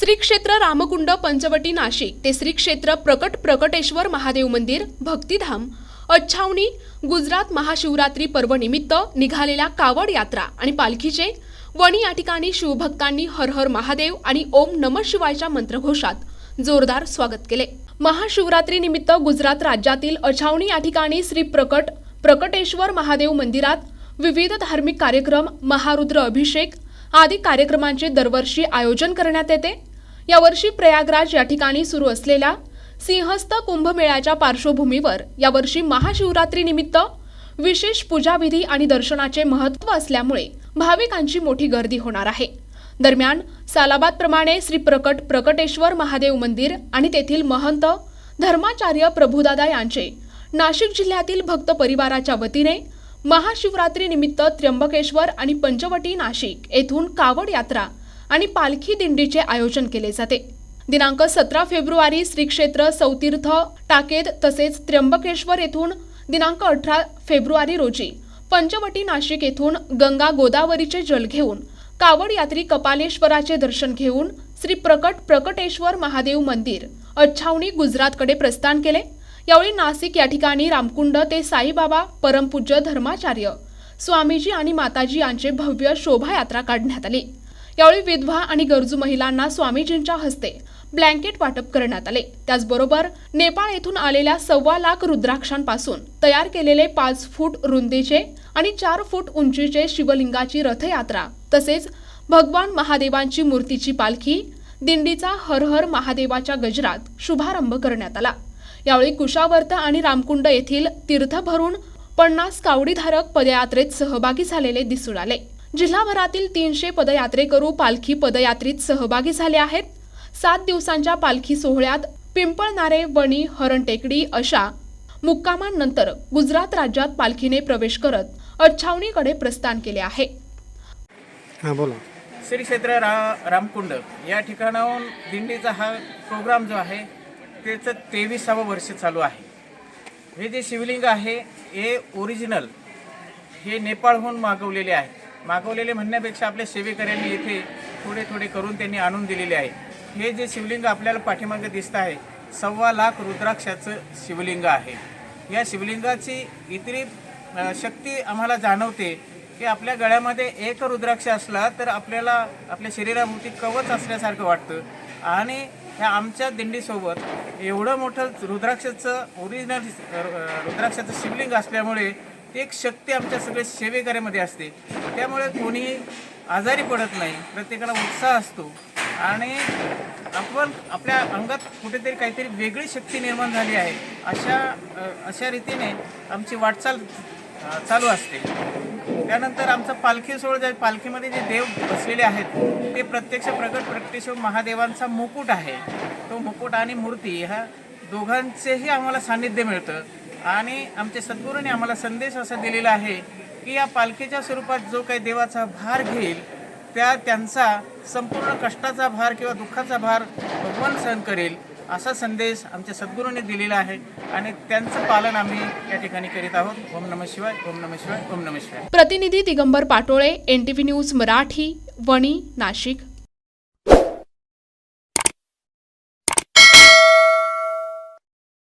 श्री क्षेत्र रामकुंड पंचवटी नाशिक ते श्री क्षेत्र प्रकटेश्वर महादेव मंदिर भक्तिधाम अच्छावनी गुजरात महाशिवरात्री पर्व निमित्त निघालेल्या कावड यात्रा आणि पालखीचे वणी या ठिकाणी शिवभक्तांनी हर हर महादेव आणि ओम नमः शिवायच्या मंत्रघोषात जोरदार स्वागत केले। महाशिवरात्री निमित्त गुजरात राज्यातील अच्छावनी या ठिकाणी श्री प्रकटेश्वर महादेव मंदिरात विविध धार्मिक कार्यक्रम महारुद्र अभिषेक आदी कार्यक्रमांचे दरवर्षी आयोजन करण्यात येते। यावर्षी प्रयागराज या ठिकाणी सुरू असलेल्या सिंहस्थ कुंभमेळ्याच्या पार्श्वभूमीवर यावर्षी महाशिवरात्री निमित्त विशेष पूजाविधी आणि दर्शनाचे महत्त्व असल्यामुळे भाविकांची मोठी गर्दी होणार आहे। दरम्यान सालाबाद प्रमाणे श्री प्रकटेश्वर महादेव मंदिर आणि तेथील महंत धर्माचार्य प्रभुदादा यांचे नाशिक जिल्ह्यातील भक्त परिवाराच्या वतीने महाशिवरात्री निमित्त त्र्यंबकेश्वर आणि पंचवटी नाशिक येथून कावड यात्रा आणि पालखी दिंडीचे आयोजन केले जाते। दिनांक 17 फेब्रुवारी श्री क्षेत्र सौतीर्थ टाकेद तसेच त्र्यंबकेश्वर येथून दिनांक 18 फेब्रुवारी रोजी पंचवटी नाशिक येथून गंगा गोदावरीचे जल घेऊन कावड यात्री कपालेश्वराचे दर्शन घेऊन श्री प्रकटेश्वर महादेव मंदिर अच्छावनी गुजरातकडे प्रस्थान केले। यावेळी नाशिक या ठिकाणी रामकुंड ते साईबाबा परमपूज्य धर्माचार्य स्वामीजी आणि माताजी यांचे भव्य शोभायात्रा काढण्यात आली। यावेळी विधवा आणि गरजू महिलांना स्वामीजींच्या हस्ते ब्लँकेट वाटप करण्यात आले। त्याचबरोबर नेपाळ येथून आलेल्या 1.25 लाख रुद्राक्षांपासून तयार केलेले 5 फूट रुंदीचे आणि 4 फूट उंचीचे शिवलिंगाची रथयात्रा तसेच भगवान महादेवांची मूर्तीची पालखी दिंडीचा हर हर महादेवाच्या गजरात शुभारंभ करण्यात आला। यावेळी कुशावर्त आणि रामकुंड येथील तीर्थ भरून 50 कावडीधारक पदयात्रेत सहभागी झालेले दिसून आले। जिल्हाभरातील 300 पदयात्रेकरू पालखी पदयात्रेत सहभागी झाले आहेत। 7 दिवसांच्या पालखी सोहळ्यात पिंपळनारे वणी हरणटेकडी अशा मुक्कामांनंतर गुजरात राज्यात पालखीने प्रवेश करत अच्छावनीकडे प्रस्थान केले आहे। श्री क्षेत्र रामकुंड या ठिकाणाहून दिंडीचा हा प्रोग्राम जो आहे त्याचं 23वे वर्ष चालू आहे। हे जे शिवलिंग आहे हे ओरिजिनल हे नेपाळहून मागवलेले म्हणण्यापेक्षा आपल्या सेवेकऱ्यांनी येथे थोडे थोडे करून त्यांनी आणून दिलेले आहे। हे जे शिवलिंग आपल्याला पाठीमागे दिसत आहे 1.25 लाख रुद्राक्षाचं शिवलिंग आहे। या शिवलिंगाची इतरी शक्ती आम्हाला जाणवते की आपल्या गळ्यामध्ये एक रुद्राक्ष असला तर आपल्याला आपल्या शरीराभोवती कवच असल्यासारखं वाटतं आणि ह्या आमच्या दिंडीसोबत एवढं मोठं रुद्राक्षाचं ओरिजिनल रुद्राक्षाचं शिवलिंग असल्यामुळे ती एक शक्ती आमच्या सगळ्या सेवेकऱ्यामध्ये असते। त्यामुळे कोणीही आजारी पडत नाही, प्रत्येकाला उत्साह असतो आणि आपण आपल्या अंगात कुठेतरी काहीतरी वेगळी शक्ती निर्माण झाली आहे अशा रीतीने आमची वाटचाल चालू असते। त्यानंतर आमचा पालखी सोहळा पालखीमध्ये जे देव बसलेले आहेत ते प्रत्यक्ष प्रकटेश्वर महादेवांचा मुकुट आहे। तो मुकुट आणि मूर्ती ह्या दोघांचेही आम्हाला सान्निध्य मिळतं आणि आमच्या सद्गुरूंनी आम्हाला संदेश असा दिलेला आहे की या पालखीच्या स्वरूपात जो काही देवाचा भार घेईल त्यांचा संपूर्ण कष्टाचा भार किंवा दुःखाचा भार भगवान सहन करेल असा संदेश आमच्या सद्गुरूंनी दिलेला आहे आणि त्यांचं पालन आम्ही या ठिकाणी करीत आहोत। ओम नमः शिवाय, ओम नमः शिवाय, ओम नमः शिवाय। प्रतिनिधी दिगंबर पाटोळे, NTV न्यूज मराठी, वणी, नाशिक।